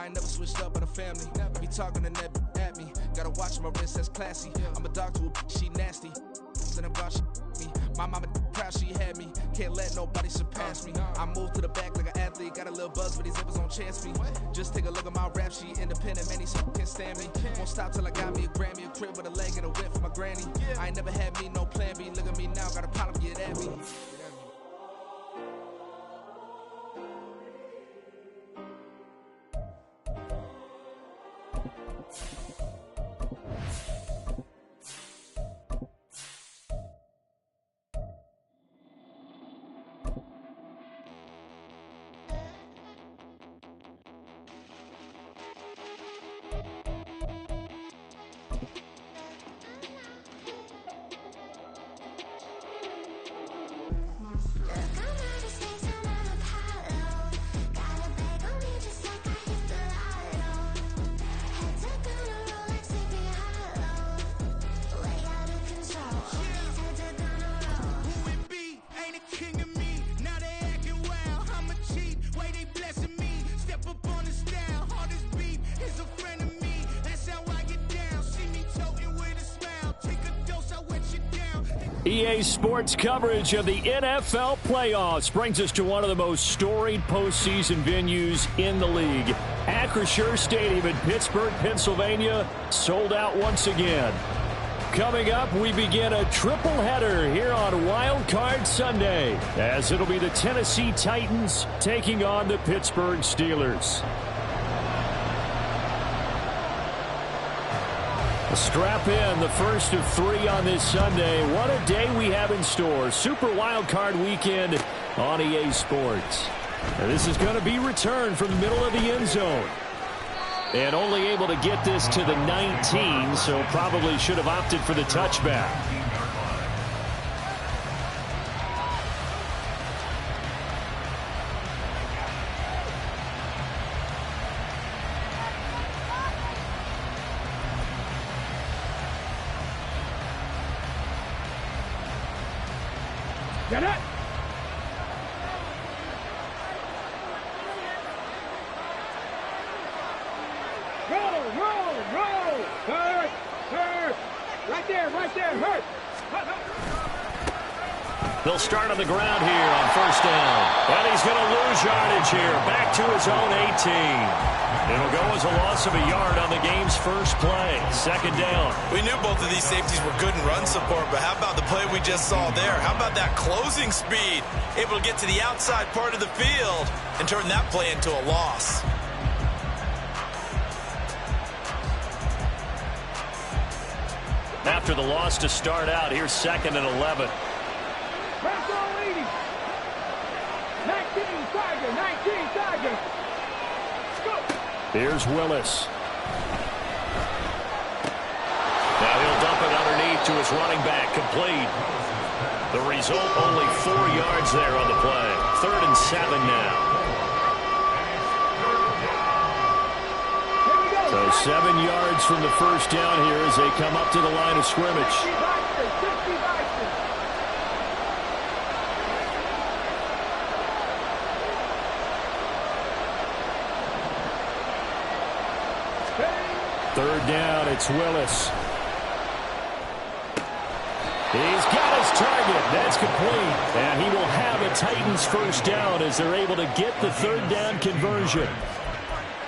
ain't never switched up on the family. I be talking to that at me. Gotta watch my wrist, that's classy. I'm a dog to a she nasty. And I'm gone, she me. My mama proud she had me. Can't let nobody surpass me. I move to the back like an athlete. Got a little buzz, but these zippers don't chance me. Just take a look at my rap sheet. Independent, man, these can't stand me. Won't stop till I got me a Grammy, a crib with a leg and a whip for my granny. I ain't never had me no plan B. Look at me now, got a problem, get at me. EA Sports coverage of the NFL playoffs brings us to one of the most storied postseason venues in the league. Acrisure Stadium in Pittsburgh, Pennsylvania, sold out once again. Coming up, we begin a triple header here on Wild Card Sunday, as it'll be the Tennessee Titans taking on the Pittsburgh Steelers. Strap in, the first of 3 on this Sunday. What a day we have in store. Super Wild Card Weekend on EA Sports. And this is going to be returned from the middle of the end zone. And only able to get this to the 19, so probably should have opted for the touchback. Get it! Roll! Hurt! Right there, hurt! They'll start on the ground here on first down. And he's going to lose yardage here. Back to his own 18. It'll go as a loss of a yard on the game's first play. Second down. We knew both of these safeties were good in run support, but how about the play we just saw there? How about that closing speed? Able to get to the outside part of the field and turn that play into a loss. After the loss to start out, here's 2nd and 11. Press on leading. 19 Tiger. Go. Here's Willis. Now he'll dump it underneath to his running back, complete. The result, only 4 yards there on the play. 3rd and 7 now. So 7 yards from the first down here as they come up to the line of scrimmage. Third down, it's Willis. He's got his target. That's complete. And he will have a Titans first down as they're able to get the third down conversion.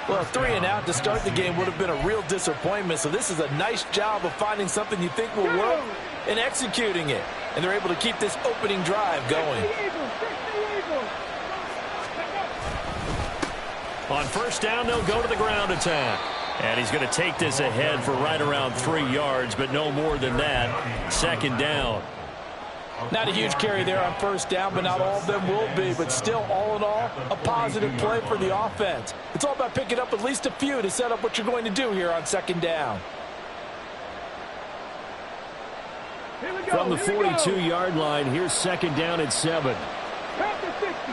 Well, 3 and out to start the game would have been a real disappointment. So this is a nice job of finding something you think will work and executing it. And they're able to keep this opening drive going. On first down, they'll go to the ground attack. And he's going to take this ahead for right around 3 yards, but no more than that. Second down. Not a huge carry there on first down, but not all of them will be. But still, all in all, a positive play for the offense. It's all about picking up at least a few to set up what you're going to do here on second down. From the 42-yard line, here's second down at 7. Pass the 60.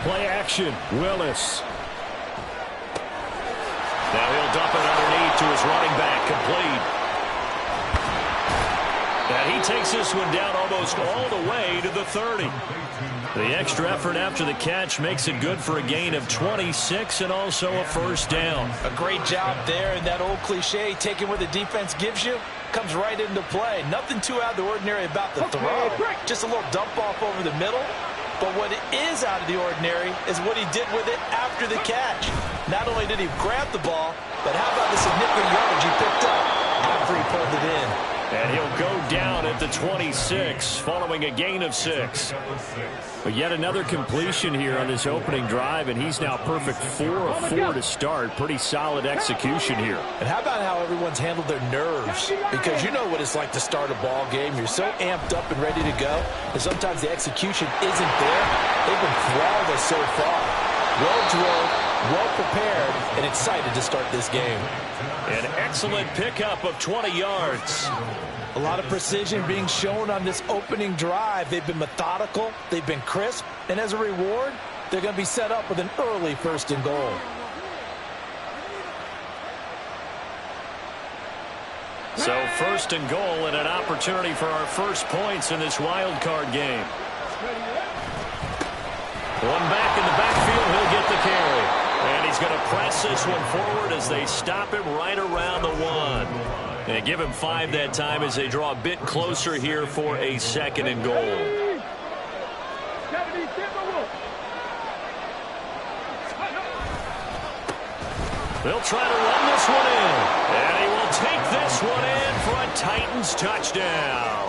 Play action, Willis. Now he'll dump it underneath to his running back, complete. And he takes this one down almost all the way to the 30. The extra effort after the catch makes it good for a gain of 26 and also a first down. A great job there, and that old cliche, taking what the defense gives you, comes right into play. Nothing too out of the ordinary about the throw. Just a little dump off over the middle. But what is out of the ordinary is what he did with it after the catch. Not only did he grab the ball, but how about the significant yardage he picked up after he pulled it in. And he'll go down at the 26 following a gain of 6. But yet another completion here on this opening drive, and he's now perfect 4 of 4 to start. Pretty solid execution here. And how about how everyone's handled their nerves? Because you know what it's like to start a ball game. You're so amped up and ready to go, and sometimes the execution isn't there. They've been flawless so far. Well-drilled, well-prepared, and excited to start this game. An excellent pickup of 20 yards. A lot of precision being shown on this opening drive. They've been methodical, they've been crisp, and as a reward, they're going to be set up with an early 1st and goal. So 1st and goal and an opportunity for our first points in this wild card game. One back in the backfield, he'll get the carry. And he's going to press this one forward as they stop him right around the 1. And give him 5 that time as they draw a bit closer here for a 2nd and goal. They'll try to run this one in. And he will take this one in for a Titans touchdown.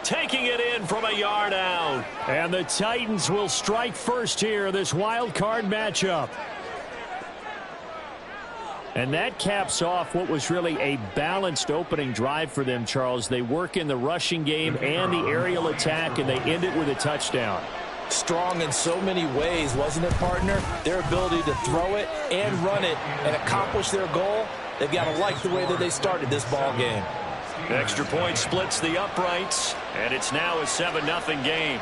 Taking it in from a yard out. And the Titans will strike first here in this wild card matchup. And that caps off what was really a balanced opening drive for them, Charles. They work in the rushing game and the aerial attack, and they end it with a touchdown. Strong in so many ways, wasn't it, partner? Their ability to throw it and run it and accomplish their goal, they've got to like the way that they started this ball game. Extra point splits the uprights, and it's now a 7-0 game.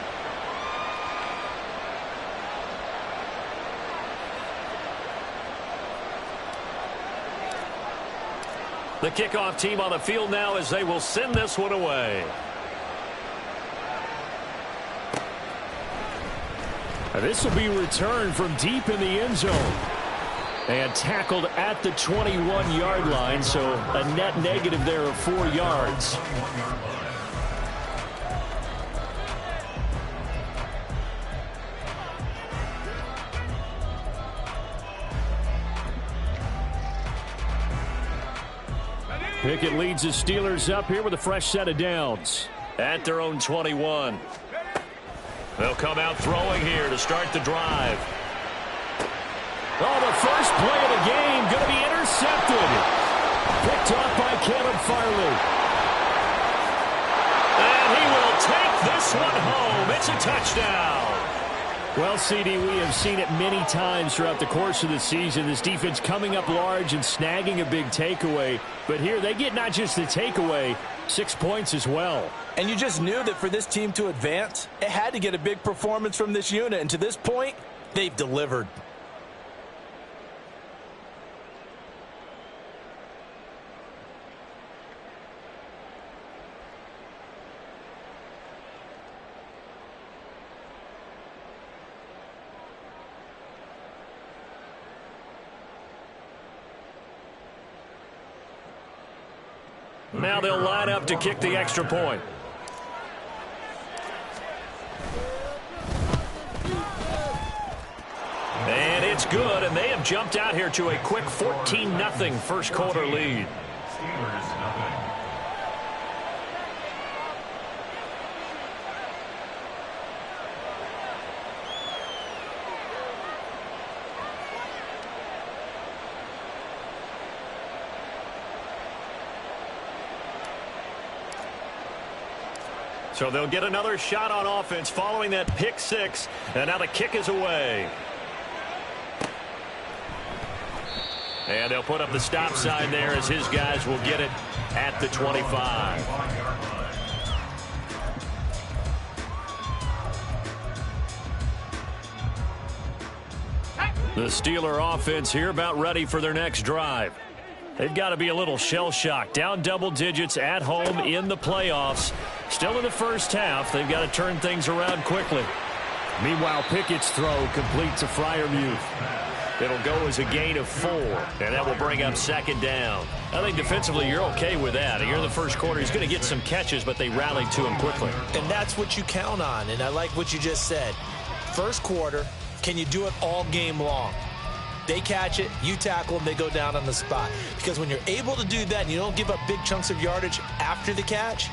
The kickoff team on the field now as they will send this one away. This will be returned from deep in the end zone. And tackled at the 21-yard line, so a net negative there of 4 yards. Pickett leads the Steelers up here with a fresh set of downs at their own 21. They'll come out throwing here to start the drive. Oh, the first play of the game going to be intercepted. Picked off by Caleb Farley. And he will take this one home. It's a touchdown. Well, CD, we have seen it many times throughout the course of the season. This defense coming up large and snagging a big takeaway. But here they get not just the takeaway, 6 points as well. And you just knew that for this team to advance, it had to get a big performance from this unit. And to this point, they've delivered. Now they'll line up to kick the extra point. And it's good, and they have jumped out here to a quick 14-0 first quarter lead. So they'll get another shot on offense following that pick six. And now the kick is away. And they'll put up the stop sign there as his guys will get it at the 25. The Steeler offense here about ready for their next drive. They've got to be a little shell-shocked. Down double digits at home in the playoffs. Still in the first half. They've got to turn things around quickly. Meanwhile, Pickett's throw complete to Freiermuth. It'll go as a gain of 4, and that will bring up second down. I think defensively you're okay with that. Here in the first quarter, he's going to get some catches, but they rallied to him quickly. And that's what you count on, and I like what you just said. First quarter, can you do it all game long? They catch it, you tackle them, they go down on the spot. Because when you're able to do that and you don't give up big chunks of yardage after the catch,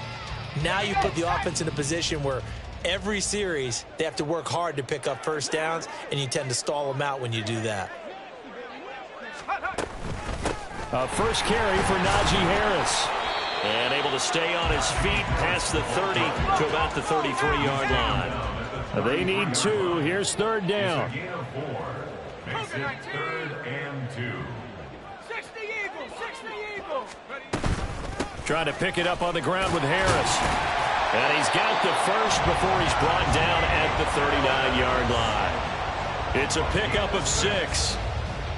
now you put the offense in a position where every series they have to work hard to pick up first downs, and you tend to stall them out when you do that. First carry for Najee Harris. And able to stay on his feet past the 30 to about the 33-yard line. They need 2. Here's third down. Makes it 3rd and 2. 60 Eagles! Trying to pick it up on the ground with Harris. And he's got the first before he's brought down at the 39-yard line. It's a pickup of 6.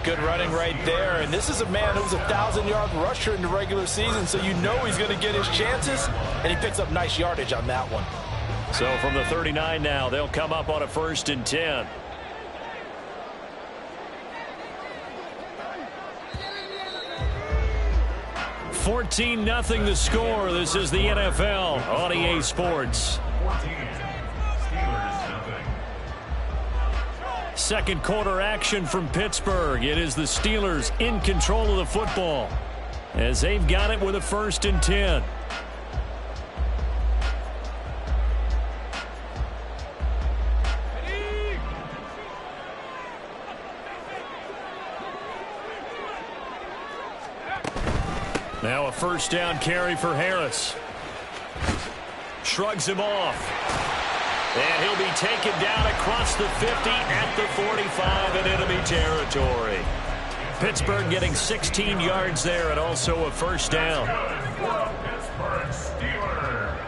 Good running right there. And this is a man who's a 1,000-yard rusher in the regular season, so you know he's going to get his chances. And he picks up nice yardage on that one. So from the 39 now, they'll come up on a 1st and 10. 14-0 the score. This is the NFL on EA Sports. 14. Steelers nothing. Second quarter action from Pittsburgh. It is the Steelers in control of the football as they've got it with a 1st and 10. Now a first down carry for Harris. Shrugs him off. And he'll be taken down across the 50 at the 45 in enemy territory. Pittsburgh getting 16 yards there and also a first down. Pittsburgh Steelers.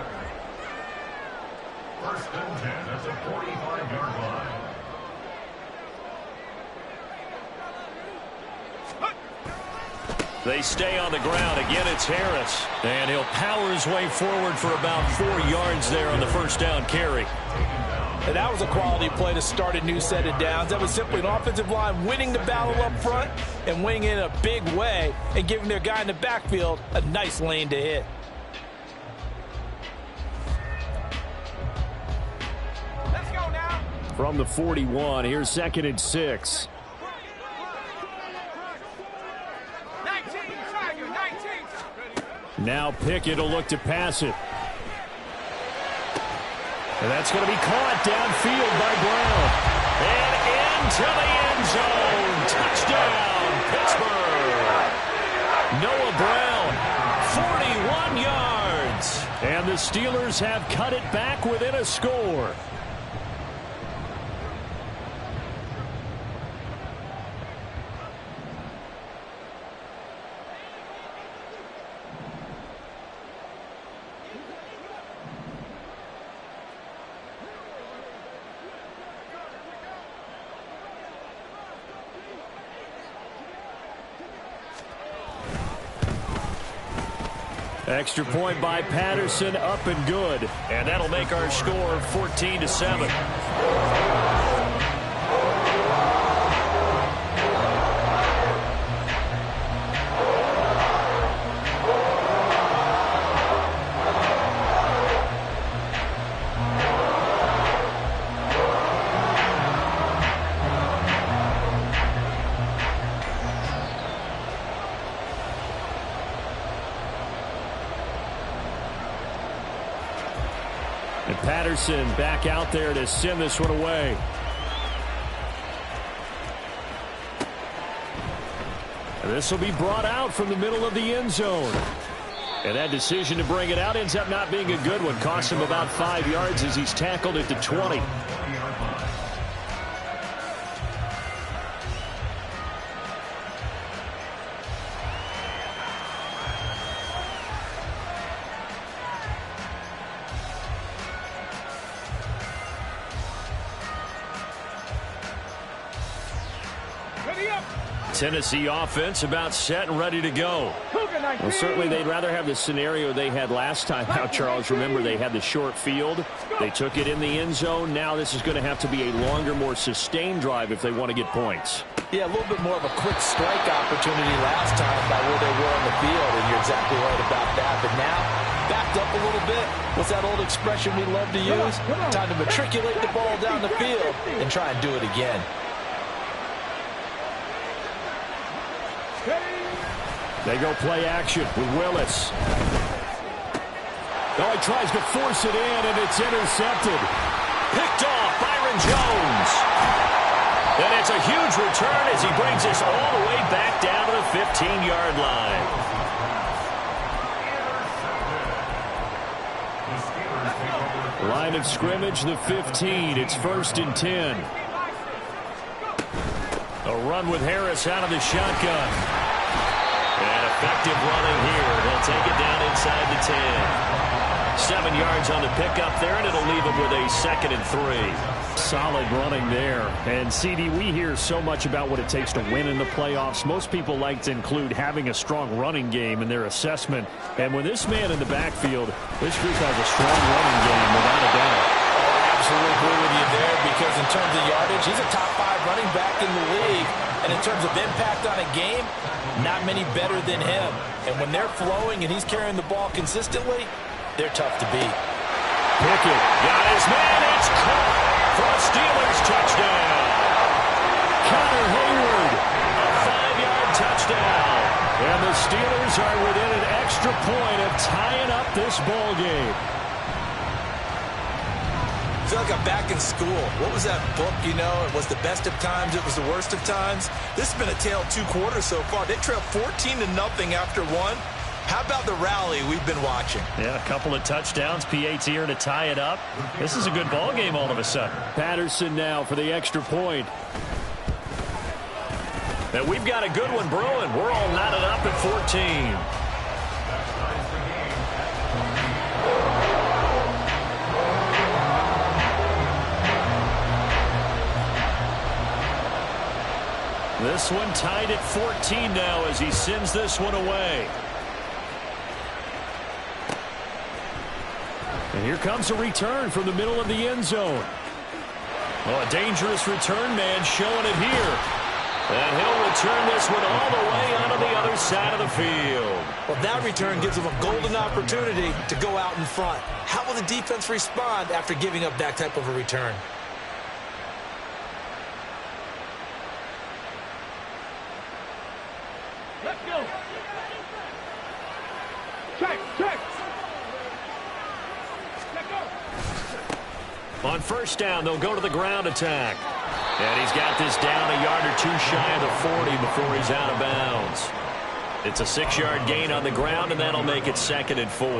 1st and 10 at the 45-yard line. They stay on the ground. Again, it's Harris. And he'll power his way forward for about 4 yards there on the first down carry. And that was a quality play to start a new set of downs. That was simply an offensive line winning the battle up front and winning in a big way and giving their guy in the backfield a nice lane to hit. Let's go now. From the 41, here's 2nd and 6. 19, Tiger, 19. Now Pickett will look to pass it. And that's going to be caught downfield by Brown. And into the end zone. Touchdown, Pittsburgh. Noah Brown, 41 yards. And the Steelers have cut it back within a score. Extra point by Patterson, up and good. And that'll make our score 14-7. And Patterson back out there to send this one away. And this will be brought out from the middle of the end zone. And that decision to bring it out ends up not being a good one. Costs him about 5 yards as he's tackled at the 20. Tennessee offense about set and ready to go. Well, certainly they'd rather have the scenario they had last time out, Charles. Remember, they had the short field. They took it in the end zone. Now this is going to have to be a longer, more sustained drive if they want to get points. Yeah, a little bit more of a quick strike opportunity last time by where they were on the field, and you're exactly right about that. But now, backed up a little bit. What's that old expression we love to use? Time to matriculate the ball down the field and try and do it again. They go play action with Willis. Oh, he tries to force it in, and it's intercepted. Picked off Byron Jones. And it's a huge return as he brings us all the way back down to the 15-yard line. Line of scrimmage, the 15. It's 1st and 10. A run with Harris out of the shotgun. And effective running here. They'll take it down inside the 10. 7 yards on the pickup there, and it'll leave them with a 2nd and 3. Solid running there. And, CD, we hear so much about what it takes to win in the playoffs. Most people like to include having a strong running game in their assessment. And when this man in the backfield, this group has a strong running game without a doubt. I absolutely agree with you there, because in terms of yardage, he's a top 5 running back in the league. And in terms of impact on a game, not many better than him. And when they're flowing and he's carrying the ball consistently, they're tough to beat. Pickett got his man. It's caught for a Steelers touchdown. Connor Hayward, a 5-yard touchdown. And the Steelers are within an extra point of tying up this ball game. I feel like I'm back in school. What was that book, you know? It was the best of times. It was the worst of times. This has been a tale of 2 quarters so far. They trailed 14-0 after 1. How about the rally we've been watching? Yeah, a couple of touchdowns. PAT here to tie it up. This is a good ball game all of a sudden. Patterson now for the extra point. And we've got a good one brewing. We're all knotted up at 14. This one tied at 14 now as he sends this one away. And here comes a return from the middle of the end zone. Oh, a dangerous return man showing it here. And he'll return this one all the way onto the other side of the field. Well, that return gives them a golden opportunity to go out in front. How will the defense respond after giving up that type of a return? Let's go. Check. On first down, they'll go to the ground attack. And he's got this down a yard or 2 shy of the 40 before he's out of bounds. It's a 6-yard gain on the ground, and that'll make it 2nd and 4.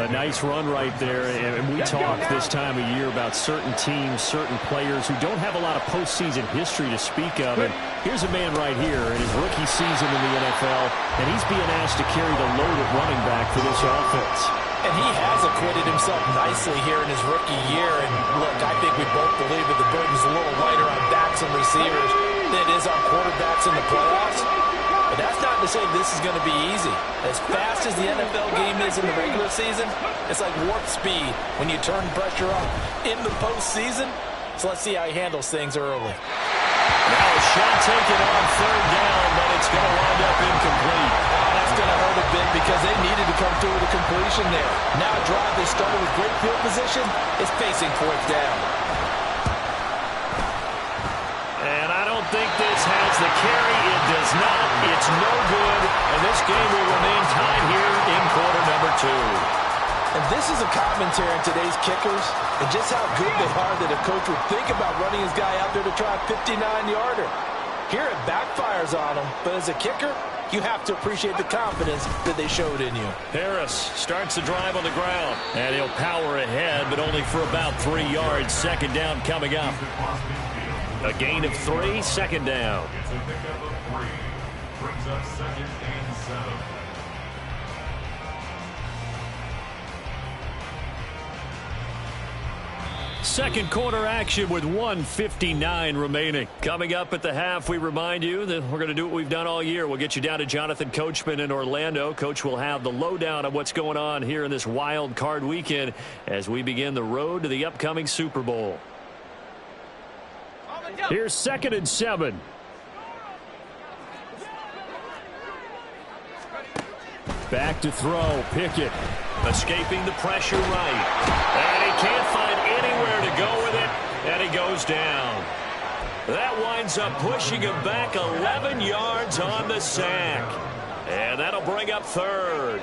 A nice run right there. And we talk this time of year about certain teams, certain players who don't have a lot of postseason history to speak of. And here's a man right here in his rookie season in the NFL, and he's being asked to carry the load at running back for this offense. And he has acquitted himself nicely here in his rookie year. And look, I think we both believe that the burden's a little lighter on backs and receivers than it is on quarterbacks in the playoffs. But that's not to say this is going to be easy. As fast as the NFL game is in the regular season, it's like warp speed when you turn pressure up in the postseason. So let's see how he handles things early. Now a shot taken on 3rd down, but it's going to wind up incomplete. That's going to hurt a bit because they needed to come through with a completion there. Now a drive they started with great field position is facing 4th down. And I don't think this has the carry. It does not. It's no good. And this game will remain tied here in quarter number 2. And this is a commentary on today's kickers and just how good they are that a coach would think about running his guy out there to try a 59-yarder. Here it backfires on him, but as a kicker, you have to appreciate the confidence that they showed in you. Harris starts the drive on the ground, and he'll power ahead, but only for about 3 yards. 2nd down coming up. A gain of 3, 2nd down. Brings up 2nd and 7. Second quarter action with 1:59 remaining. Coming up at the half, we remind you that we're going to do what we've done all year. We'll get you down to Jonathan Coachman in Orlando. Coach will have the lowdown of what's going on here in this wild card weekend as we begin the road to the upcoming Super Bowl. Here's 2nd and 7. Back to throw. Pickett escaping the pressure right. And he can't find anywhere to go with it. And he goes down. That winds up pushing him back 11 yards on the sack. And that'll bring up 3rd.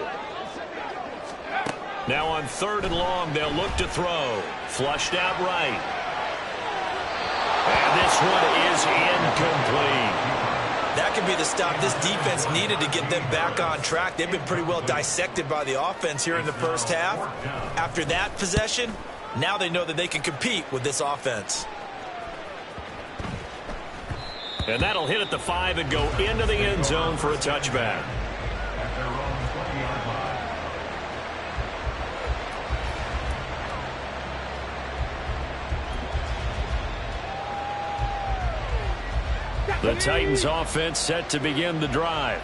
Now on 3rd and long, they'll look to throw. Flushed out right. And this one is incomplete. That could be the stop this defense needed to get them back on track. They've been pretty well dissected by the offense here in the first half. After that possession, now they know that they can compete with this offense. And that'll hit at the 5 and go into the end zone for a touchback. The Titans offense set to begin the drive.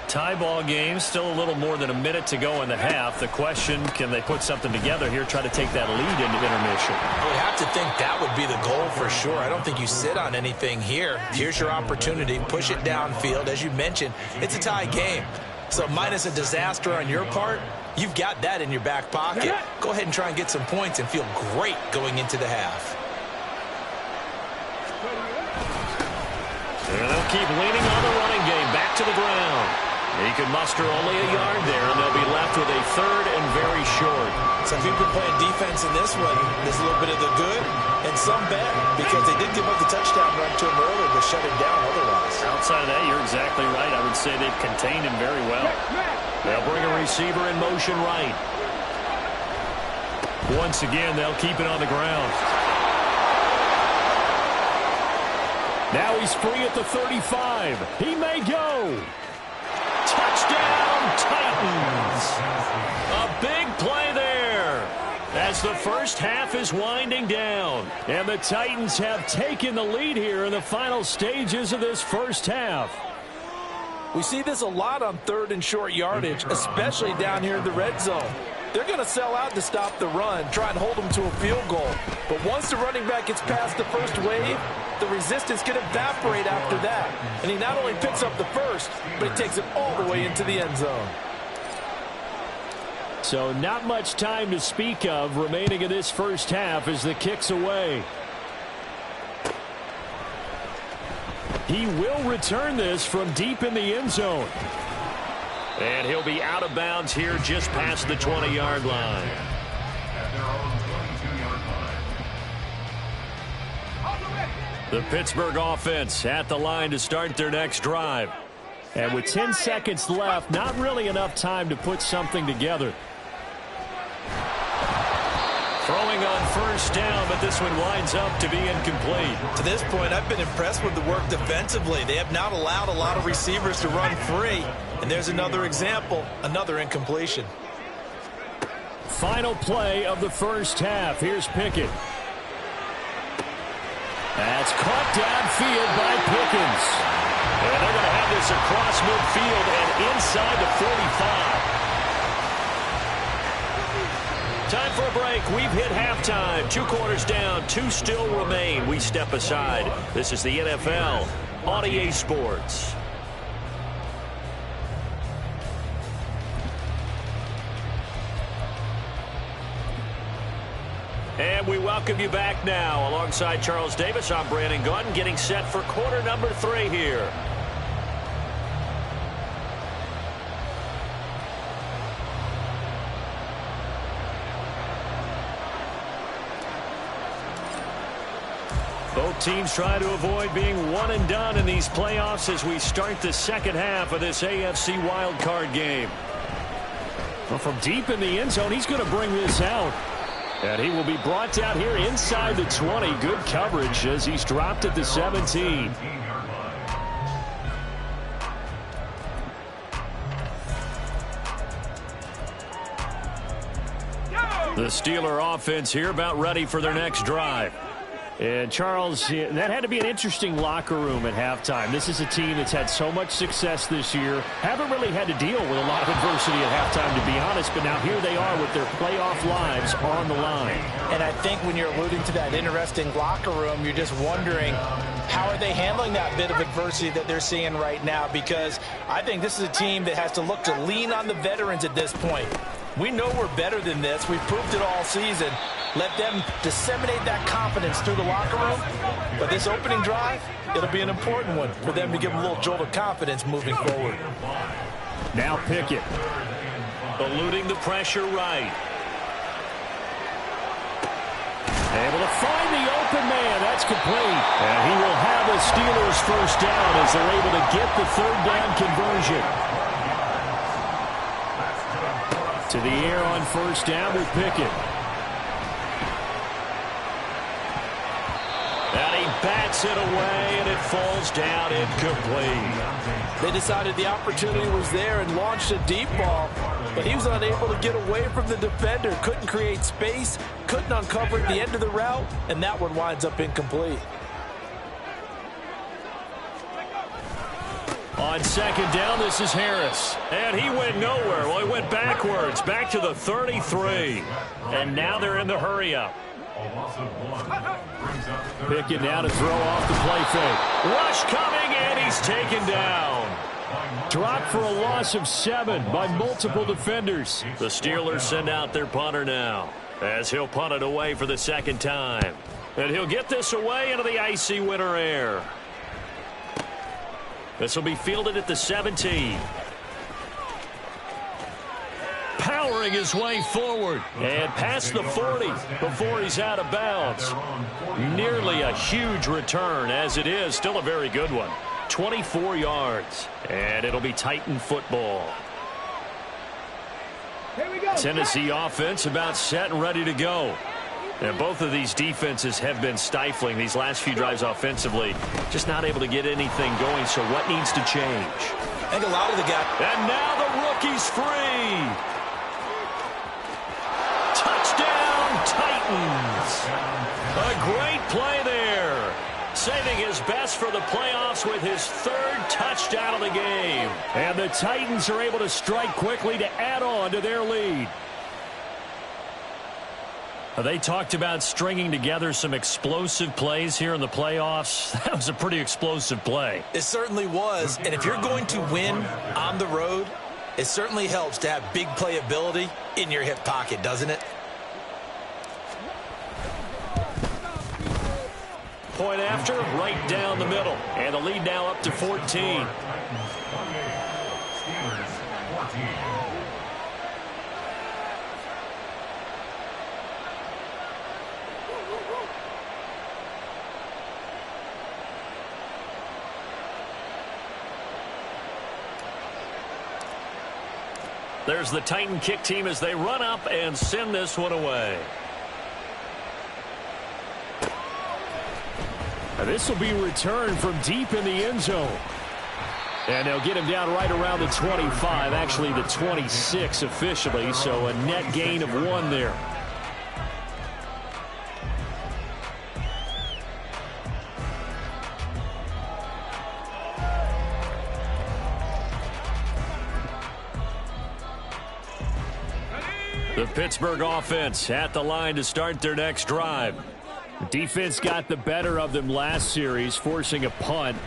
Tie ball game, still a little more than a minute to go in the half. The question, can they put something together here, try to take that lead into intermission? I would have to think that would be the goal for sure. I don't think you sit on anything here. Here's your opportunity. Push it downfield. As you mentioned, it's a tie game. So minus a disaster on your part, you've got that in your back pocket. Go ahead and try and get some points and feel great going into the half. And they'll keep leaning on the running game. Back to the ground. He can muster only a yard there, and they'll be left with a 3rd and very short. So if you've been playing defense in this one, there's a little bit of the good and some bad, because they did give up the touchdown run to him earlier, but shut him down otherwise. Outside of that, you're exactly right. I would say they've contained him very well. They'll bring a receiver in motion right. Once again, they'll keep it on the ground. Now he's free at the 35. He may go. Touchdown, Titans. A big play there as the first half is winding down. And the Titans have taken the lead here in the final stages of this first half. We see this a lot on 3rd and short yardage, especially down here in the red zone. They're going to sell out to stop the run, try and hold them to a field goal. But once the running back gets past the first wave, the resistance can evaporate after that. And he not only picks up the first, but he takes it all the way into the end zone. So not much time to speak of remaining in this first half as the kick's away. He will return this from deep in the end zone. And he'll be out of bounds here just past the 20-yard line. The Pittsburgh offense at the line to start their next drive. And with 10 seconds left, not really enough time to put something together. Throwing on first down, but this one winds up to be incomplete. To this point, I've been impressed with the work defensively. They have not allowed a lot of receivers to run free. And there's another example, another incompletion. Final play of the first half. Here's Pickett. That's caught downfield by Pickens. And they're going to have this across midfield and inside the 45. Time for a break. We've hit halftime. 2 quarters down. 2 still remain. We step aside. This is the NFL on EA Sports. And we welcome you back now. Alongside Charles Davis, I'm Brandon Gunn, getting set for quarter number 3 here. Both teams try to avoid being one and done in these playoffs as we start the second half of this AFC wildcard game. Well, from deep in the end zone, he's going to bring this out. And he will be brought down here inside the 20. Good coverage as he's dropped at the 17. The Steeler offense here about ready for their next drive. And, Charles, that had to be an interesting locker room at halftime. This is a team that's had so much success this year. Haven't really had to deal with a lot of adversity at halftime, to be honest. But now here they are with their playoff lives on the line. And I think when you're alluding to that interesting locker room, you're just wondering, how are they handling that bit of adversity that they're seeing right now? Because I think this is a team that has to look to lean on the veterans at this point. We know we're better than this. We've proved it all season. Let them disseminate that confidence through the locker room. But this opening drive, it'll be an important one for them to give them a little jolt of confidence moving forward. Now Pickett. Eluding the pressure right. Able to find the open man. That's complete. And he will have the Steelers first down as they're able to get the third down conversion. To the air on first down with Pickett. And he bats it away, and it falls down incomplete. They decided the opportunity was there and launched a deep ball, but he was unable to get away from the defender. Couldn't create space, couldn't uncover the end of the route, and that one winds up incomplete. On second down, this is Harris. And he went nowhere. Well, he went backwards, back to the 33. And now they're in the hurry-up. Pickett now to throw off the play fake. Rush coming, and he's taken down. Dropped for a loss of 7 by multiple defenders. The Steelers send out their punter now, as he'll punt it away for the second time. And he'll get this away into the icy winter air. This will be fielded at the 17. Powering his way forward and past the 40 before he's out of bounds. Nearly a huge return as it is. Still a very good one. 24 yards. And it'll be Titan football. Here we go. Tennessee offense about set and ready to go. And both of these defenses have been stifling these last few drives offensively. Just not able to get anything going. So what needs to change? I think a lot of the guys. And now the rookie's free. Touchdown, Titans. A great play there. Saving his best for the playoffs with his 3rd touchdown of the game. And the Titans are able to strike quickly to add on to their lead. They talked about stringing together some explosive plays here in the playoffs. That was a pretty explosive play. It certainly was. And if you're going to win on the road, it certainly helps to have big playability in your hip pocket, doesn't it? Point after, right down the middle. And the lead now up to 14. There's the Titan kick team as they run up and send this one away. And this will be returned from deep in the end zone. And they'll get him down right around the 25, actually the 26 officially, so a net gain of 1 there. The Pittsburgh offense at the line to start their next drive. The defense got the better of them last series, forcing a punt.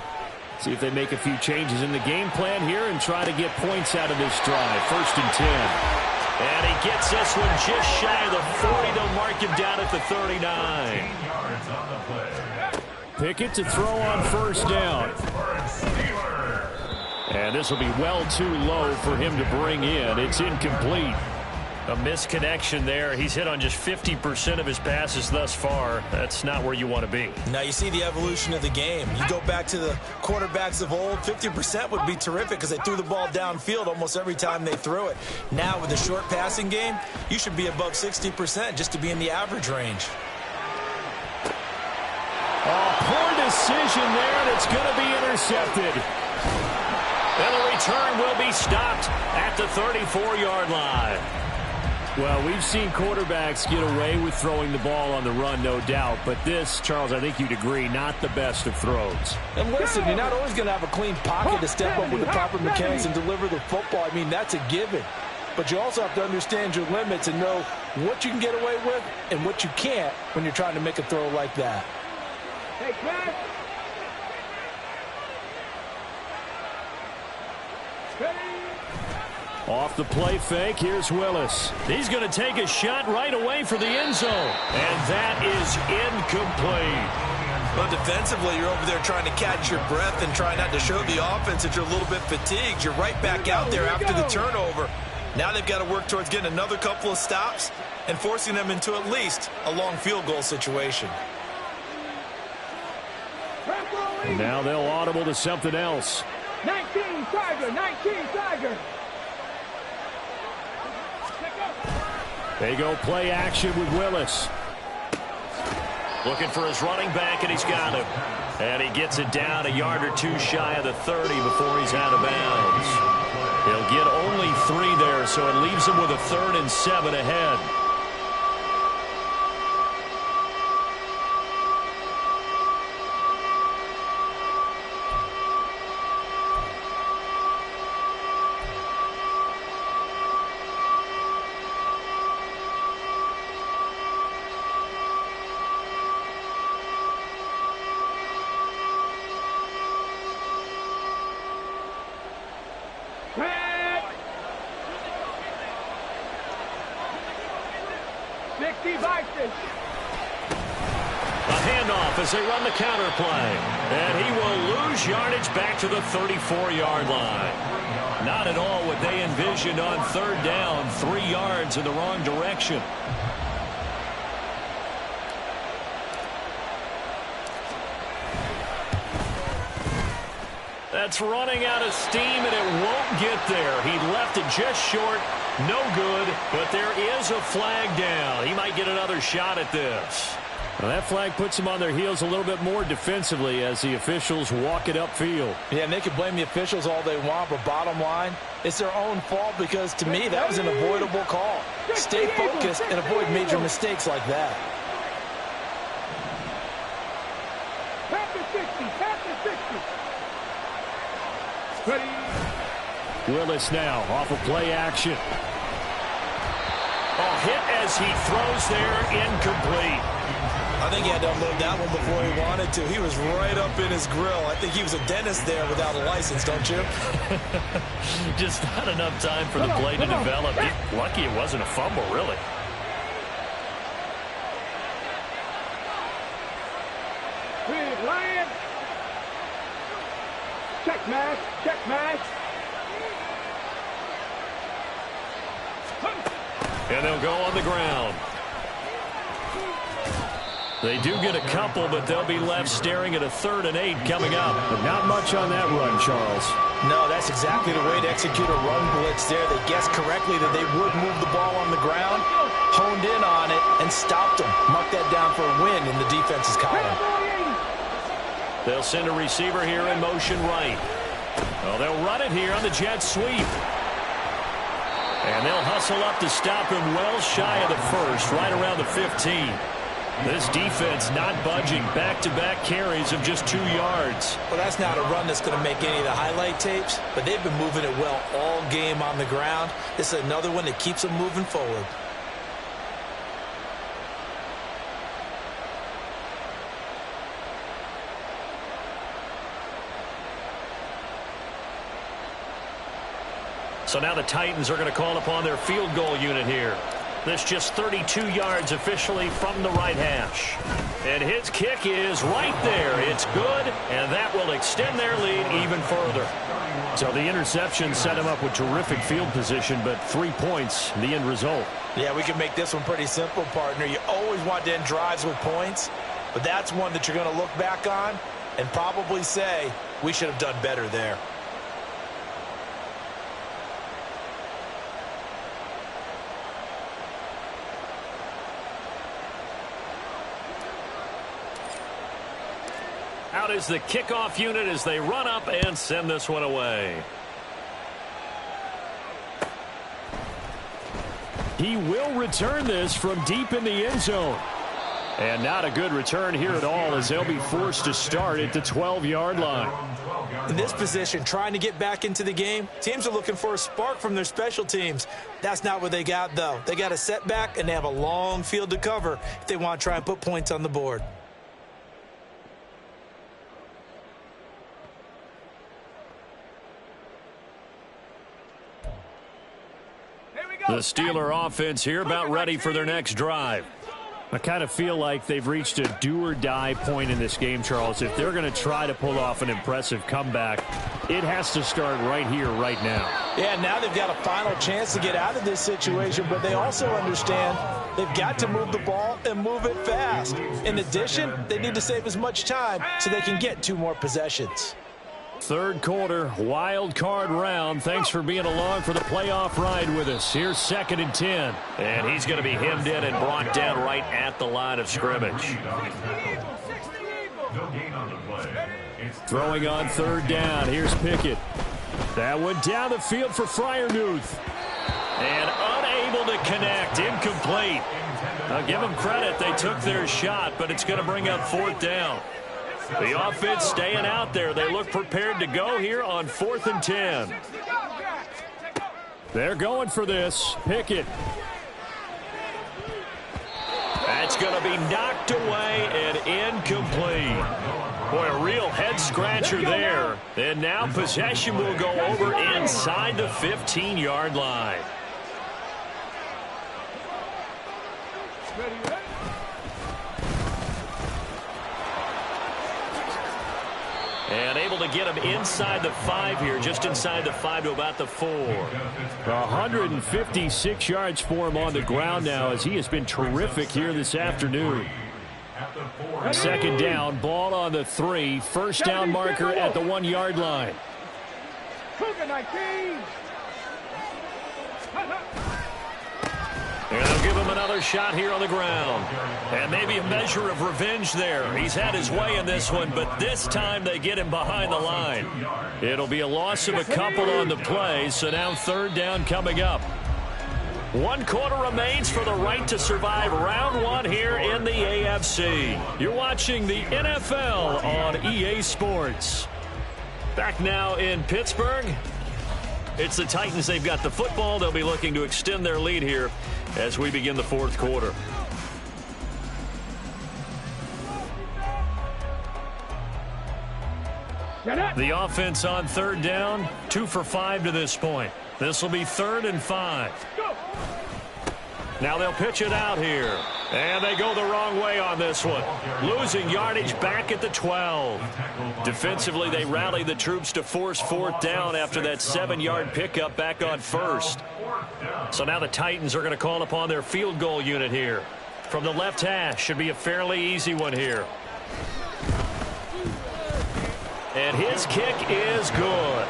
See if they make a few changes in the game plan here and try to get points out of this drive. 1st and 10. And he gets this one just shy of the 40. They'll mark him down at the 39. Pickett to throw on first down. And this will be well too low for him to bring in. It's incomplete. A misconnection there. He's hit on just 50% of his passes thus far. That's not where you want to be. Now you see the evolution of the game. You go back to the quarterbacks of old, 50% would be terrific because they threw the ball downfield almost every time they threw it. Now with the short passing game, you should be above 60% just to be in the average range. Oh, poor decision there, and it's going to be intercepted. And the return will be stopped at the 34-yard line. Well, we've seen quarterbacks get away with throwing the ball on the run, no doubt. But this, Charles, I think you'd agree, not the best of throws. And listen, you're not always going to have a clean pocket to step up with the proper mechanics and deliver the football. I mean, that's a given. But you also have to understand your limits and know what you can get away with and what you can't when you're trying to make a throw like that. Hey, Chris. Off the play fake, here's Willis. He's going to take a shot right away for the end zone. And that is incomplete. But defensively, you're over there trying to catch your breath and try not to show the offense that you're a little bit fatigued. You're right back out there after the turnover. Now they've got to work towards getting another couple of stops and forcing them into at least a long field goal situation. And now they'll audible to something else. 19 Tiger, 19 Tiger. They go play action with Willis. Looking for his running back, and he's got him. And he gets it down a yard or two shy of the 30 before he's out of bounds. He'll get only 3 there, so it leaves him with a 3rd and 7 ahead. As they run the counter play. And he will lose yardage back to the 34-yard line. Not at all what they envisioned on 3rd down. 3 yards in the wrong direction. That's running out of steam, and it won't get there. He left it just short. No good, but there is a flag down. He might get another shot at this. Well, that flag puts them on their heels a little bit more defensively as the officials walk it upfield. Yeah, and they can blame the officials all they want, but bottom line, it's their own fault because, to me, that was an avoidable call. Stay focused and avoid major mistakes like that. Past the 60, past the 60. Ready. Willis now off of play action. A hit as he throws there, incomplete. I think he had to unload that one before he wanted to. He was right up in his grill. I think he was a dentist there without a license, don't you? Just not enough time for the play to develop. Lucky it wasn't a fumble, really. Lion. Check match, check match. And they'll go on the ground. They do get a couple, but they'll be left staring at a 3rd and 8 coming up. But not much on that run, Charles. No, that's exactly the way to execute a run blitz there. They guessed correctly that they would move the ball on the ground, honed in on it, and stopped them. Mark that down for a win in the defense's column. They'll send a receiver here in motion right. Well, they'll run it here on the jet sweep. And they'll hustle up to stop him well shy of the 1st, right around the 15. This defense not budging. Back-to-back carries of just 2 yards. Well, that's not a run that's going to make any of the highlight tapes, but they've been moving it well all game on the ground. This is another one that keeps them moving forward. So now the Titans are going to call upon their field goal unit here. This just 32 yards officially from the right hash. And his kick is right there. It's good, and that will extend their lead even further. So the interception set him up with terrific field position, but 3 points, the end result. Yeah, we can make this one pretty simple, partner. You always want to end drives with points, but that's one that you're going to look back on and probably say, we should have done better there. Out is the kickoff unit as they run up and send this one away. He will return this from deep in the end zone. And not a good return here at all, as they'll be forced to start at the 12-yard line. In this position, trying to get back into the game, teams are looking for a spark from their special teams. That's not what they got, though. They got a setback, and they have a long field to cover if they want to try and put points on the board. The Steeler offense here about ready for their next drive. I kind of feel like they've reached a do-or-die point in this game, Charles. If they're going to try to pull off an impressive comeback, it has to start right here, right now. Yeah, now they've got a final chance to get out of this situation, but they also understand they've got to move the ball and move it fast. In addition, they need to save as much time so they can get 2 more possessions. Third quarter, wild card round. Thanks for being along for the playoff ride with us. Here's 2nd and 10. And he's going to be hemmed in and brought down right at the line of scrimmage. Throwing on 3rd down. Here's Pickett. That one down the field for Freiermuth. And unable to connect. Incomplete. I'll give them credit. They took their shot, but it's going to bring up 4th down. The offense staying out there. They look prepared to go here on 4th and 10. They're going for this. Pickett. That's going to be knocked away and incomplete. Boy, a real head-scratcher there. And now possession will go over inside the 15-yard line. And able to get him inside the 5 here, just inside the 5 to about the 4. 156 yards for him on the ground now, as he has been terrific here this afternoon. 2nd down, ball on the 3. First down marker at the 1-yard line. And they'll give him another shot here on the ground. And maybe a measure of revenge there. He's had his way in this one, but this time they get him behind the line. It'll be a loss of a couple on the play, so now 3rd down coming up. 1 quarter remains for the right to survive round 1 here in the AFC. You're watching the NFL on EA Sports. Back now in Pittsburgh. It's the Titans. They've got the football. They'll be looking to extend their lead here as we begin the 4th quarter. The offense on 3rd down, 2 for 5 to this point. This will be 3rd and 5. Now they'll pitch it out here. And they go the wrong way on this one. Losing yardage back at the 12. Defensively, they rally the troops to force 4th down after that 7-yard pickup back on 1st. So now the Titans are going to call upon their field goal unit here. From the left hash, should be a fairly easy one here. And his kick is good.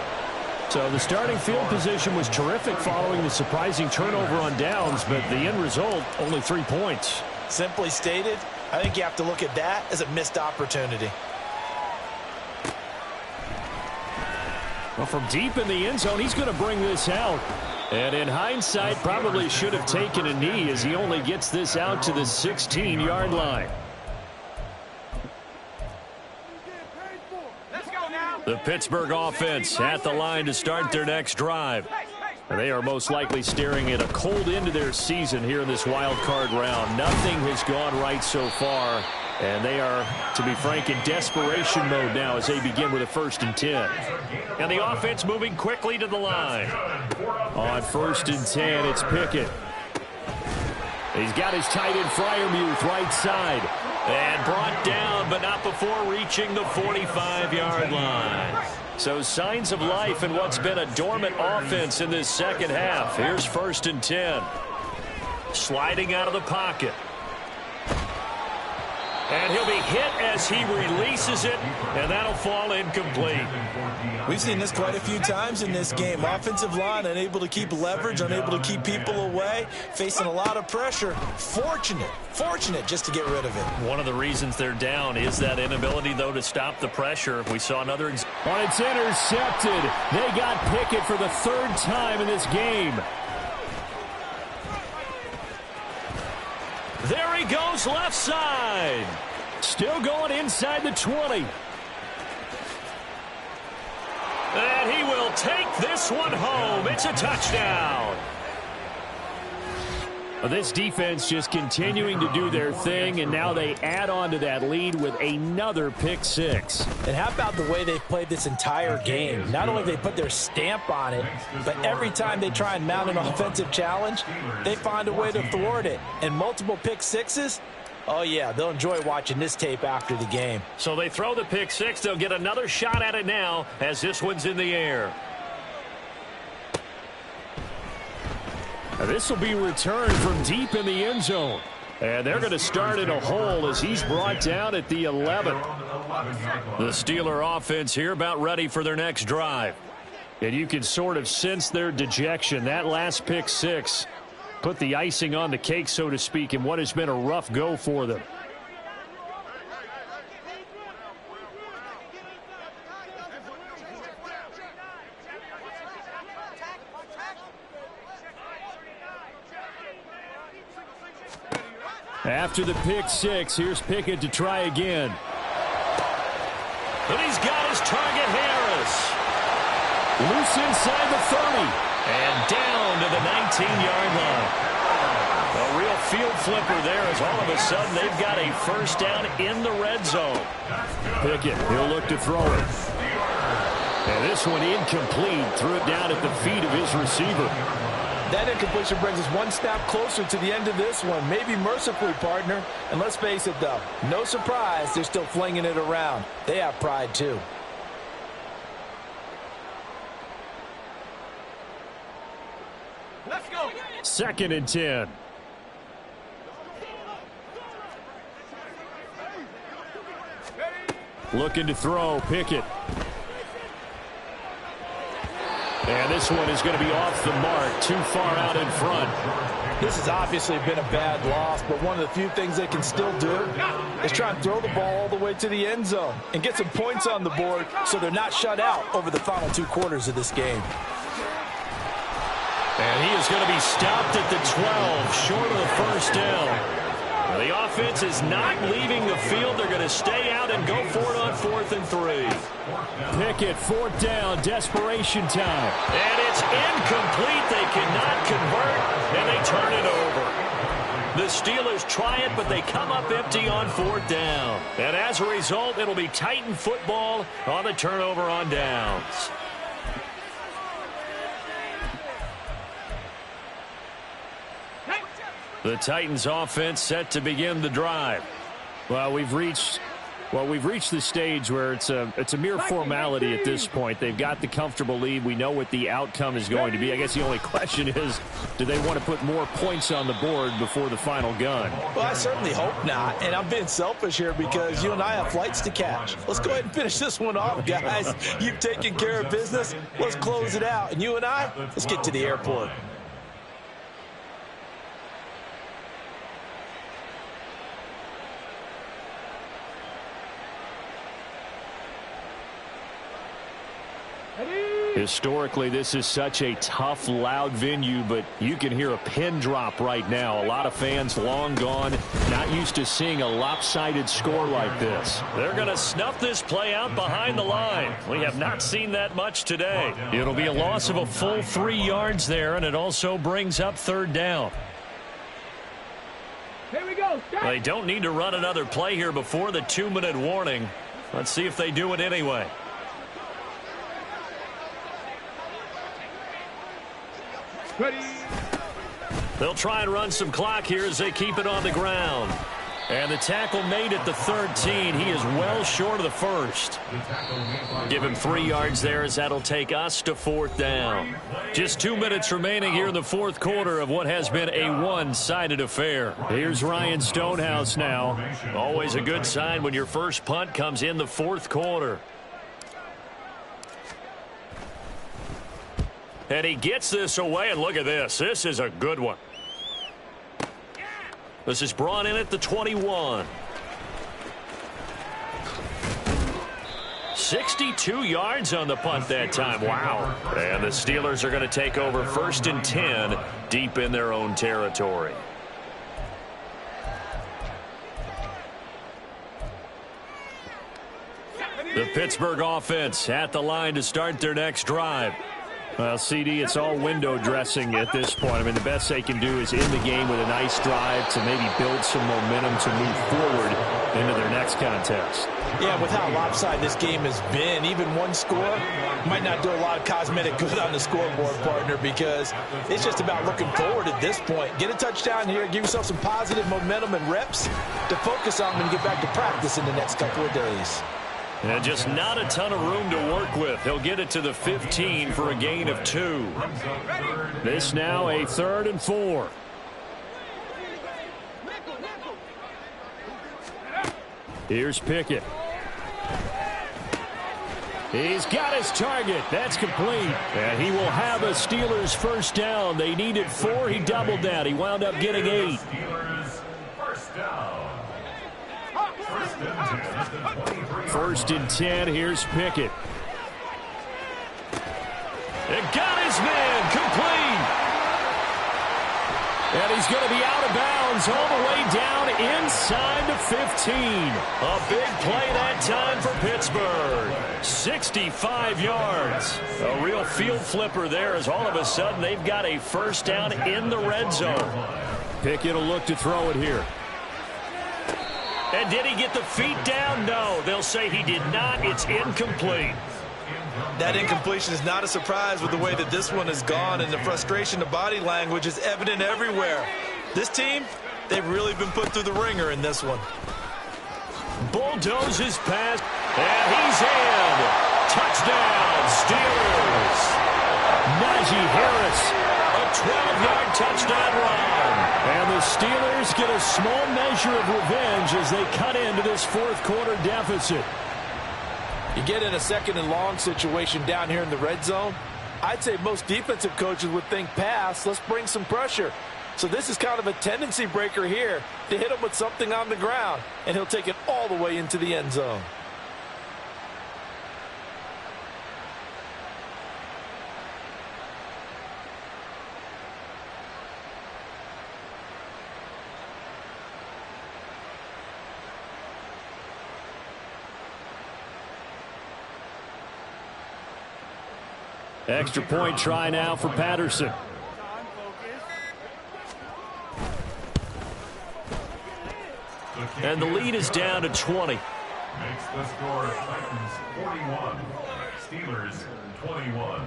So the starting field position was terrific following the surprising turnover on downs, but the end result, only 3 points. Simply stated, I think you have to look at that as a missed opportunity. Well, from deep in the end zone, he's going to bring this out. And in hindsight, probably should have taken a knee as he only gets this out to the 16-yard line. The Pittsburgh offense at the line to start their next drive. And they are most likely staring at a cold end to their season here in this wild card round. Nothing has gone right so far. And they are, to be frank, in desperation mode now as they begin with a 1st and 10. And the offense moving quickly to the line. On 1st and 10, it's Pickett. He's got his tight end Freiermuth right side. And brought down, but not before reaching the 45-yard line. So signs of life in what's been a dormant offense in this second half. Here's 1st and 10. Sliding out of the pocket. And he'll be hit as he releases it, and that'll fall incomplete. We've seen this quite a few times in this game. Offensive line unable to keep leverage, unable to keep people away, facing a lot of pressure. Fortunate just to get rid of it. One of the reasons they're down is that inability, though, to stop the pressure. We saw another. Oh, it's intercepted. They got Pickett for the 3rd time in this game. goes left side. Still going inside the 20. And he will take this one home. It's a touchdown. This defense just continuing to do their thing, and now they add on to that lead with another pick six. And how about the way they've played this entire game? Not only they put their stamp on it, but every time they try and mount an offensive challenge, they find a way to thwart it. And multiple pick sixes, oh yeah, they'll enjoy watching this tape after the game. So they throw the pick six. They'll get another shot at it now as this one's in the air. This will be returned from deep in the end zone. And they're going to start in a hole as he's brought down at the 11. The Steeler offense here about ready for their next drive. And you can sort of sense their dejection. That last pick six put the icing on the cake, so to speak, in what has been a rough go for them. After the pick six, here's Pickett to try again. And he's got his target, Harris. Loose inside the 30. And down to the 19-yard line. A real field flipper there as all of a sudden they've got a first down in the red zone. Pickett, he'll look to throw it. And this one incomplete. Threw it down at the feet of his receiver. That incompletion brings us one snap closer to the end of this one. Maybe mercifully, partner. And let's face it, though, no surprise, they're still flinging it around. They have pride, too. Let's go. 2nd and 10. Looking to throw, Pickett. And this one is going to be off the mark, too far out in front. This has obviously been a bad loss, but one of the few things they can still do is try and throw the ball all the way to the end zone and get some points on the board so they're not shut out over the final 2 quarters of this game. And he is going to be stopped at the 12, short of the first down. The offense is not leaving the field. They're going to stay out and go for it on 4th and 3. Pickett, 4th down, desperation time. And it's incomplete. They cannot convert, and they turn it over. The Steelers try it, but they come up empty on 4th down. And as a result, it'll be Titan football on the turnover on downs. The Titans offense set to begin the drive. Well, we've reached the stage where it's a mere formality at this point. They've got the comfortable lead. We know what the outcome is going to be. I guess the only question is, do they want to put more points on the board before the final gun? Well, I certainly hope not. And I'm being selfish here because you and I have flights to catch. Let's go ahead and finish this one off, guys. You've taken care of business. Let's close it out. And you and I, let's get to the airport. Historically, this is such a tough, loud venue, but you can hear a pin drop right now. A lot of fans long gone, not used to seeing a lopsided score like this. They're going to snuff this play out behind the line. We have not seen that much today. It'll be a loss of a full 3 yards there, and it also brings up 3rd down. Here we go. Start. They don't need to run another play here before the 2-minute warning. Let's see if they do it anyway. Ready. They'll try and run some clock here as they keep it on the ground. And the tackle made at the 13. He is well short of the first. Give him 3 yards there as that'll take us to 4th down. Just 2 minutes remaining here in the 4th quarter of what has been a one-sided affair. Here's Ryan Stonehouse now. Always a good sign when your first punt comes in the 4th quarter. And he gets this away, and look at this. This is a good one. This is brought in at the 21. 62 yards on the punt that time. Wow. And the Steelers are going to take over 1st and 10 deep in their own territory. The Pittsburgh offense at the line to start their next drive. Well, CD, it's all window dressing at this point. I mean, the best they can do is end the game with a nice drive to maybe build some momentum to move forward into their next contest. Yeah, with how lopsided this game has been, even one score might not do a lot of cosmetic good on the scoreboard, partner, because it's just about looking forward at this point. Get a touchdown here, give yourself some positive momentum and reps to focus on and get back to practice in the next couple of days. And just not a ton of room to work with. He'll get it to the 15 for a gain of 2. This now a 3rd and 4. Here's Pickett. He's got his target. That's complete. And he will have a Steelers first down. They needed 4. He doubled that. He wound up getting 8. Steelers first down. First and 10. Here's Pickett. It got his man complete. And he's going to be out of bounds all the way down inside the 15. A big play that time for Pittsburgh. 65 yards. A real field flipper there as all of a sudden they've got a first down in the red zone. Pickett will look to throw it here. And did he get the feet down? No, they'll say he did not. It's incomplete. That incompletion is not a surprise with the way that this one has gone, and the frustration, the body language is evident everywhere. This team, they've really been put through the ringer in this one. Bulldozes past, and he's in. Touchdown, Steelers. Najee Harris, a 12-yard touchdown run. And the Steelers get a small measure of revenge as they cut into this fourth-quarter deficit. You get in a 2nd and long situation down here in the red zone, I'd say most defensive coaches would think pass, let's bring some pressure. So this is kind of a tendency breaker here to hit him with something on the ground, and he'll take it all the way into the end zone. Extra point try now for Patterson. And the lead is down to 20. Makes the score Titans 41, Steelers 21.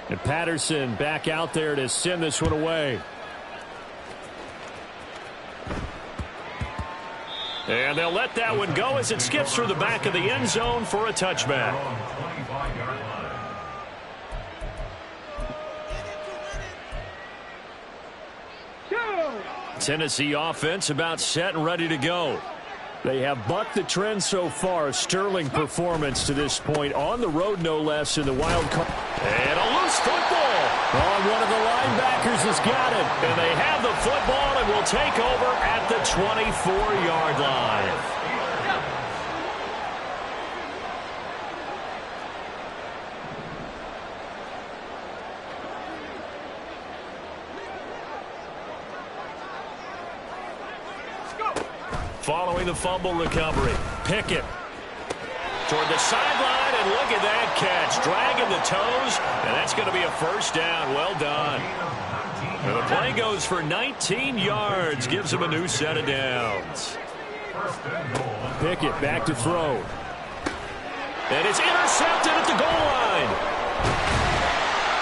And Patterson back out there to send this one away. And they'll let that one go as it skips through the back of the end zone for a touchback. Tennessee offense about set and ready to go. They have bucked the trend so far. A sterling performance to this point. On the road, no less, in the wild card. And a loose football. One of the linebackers has got it. And they have the football and will take over at the 24-yard line. Following the fumble recovery, Pickett toward the sideline, and look at that catch. Dragging the toes, and that's going to be a first down. Well done. And the play goes for 19 yards, gives him a new set of downs. Pickett back to throw. And it's intercepted at the goal line.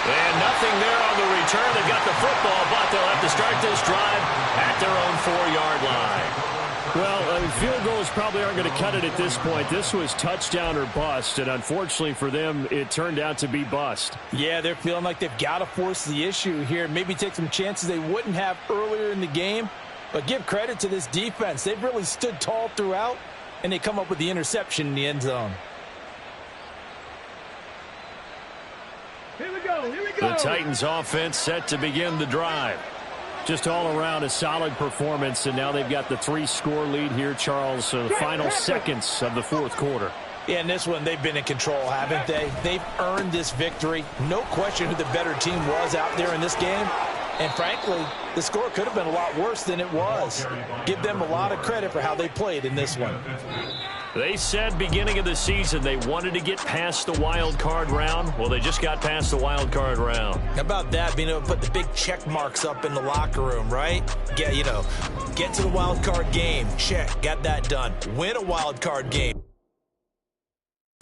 And nothing there on the return. They've got the football, but they'll have to start this drive at their own 4-yard line. Well, field goals probably aren't going to cut it at this point. This was touchdown or bust, and unfortunately for them, it turned out to be bust. Yeah, they're feeling like they've got to force the issue here, maybe take some chances they wouldn't have earlier in the game. But give credit to this defense. They've really stood tall throughout, and they come up with the interception in the end zone. Here we go, here we go. The Titans offense set to begin the drive. Just all around a solid performance, and now they've got the 3-score lead here, Charles, the final seconds of the fourth quarter. Yeah, in this one, they've been in control, haven't they? They've earned this victory. No question who the better team was out there in this game. And frankly, the score could have been a lot worse than it was. Give them a lot of credit for how they played in this one. They said beginning of the season they wanted to get past the wild card round. Well, they just got past the wild card round. How about that, being able to put the big check marks up in the locker room, right? Get to the wild card game. Check, got that done. Win a wild card game.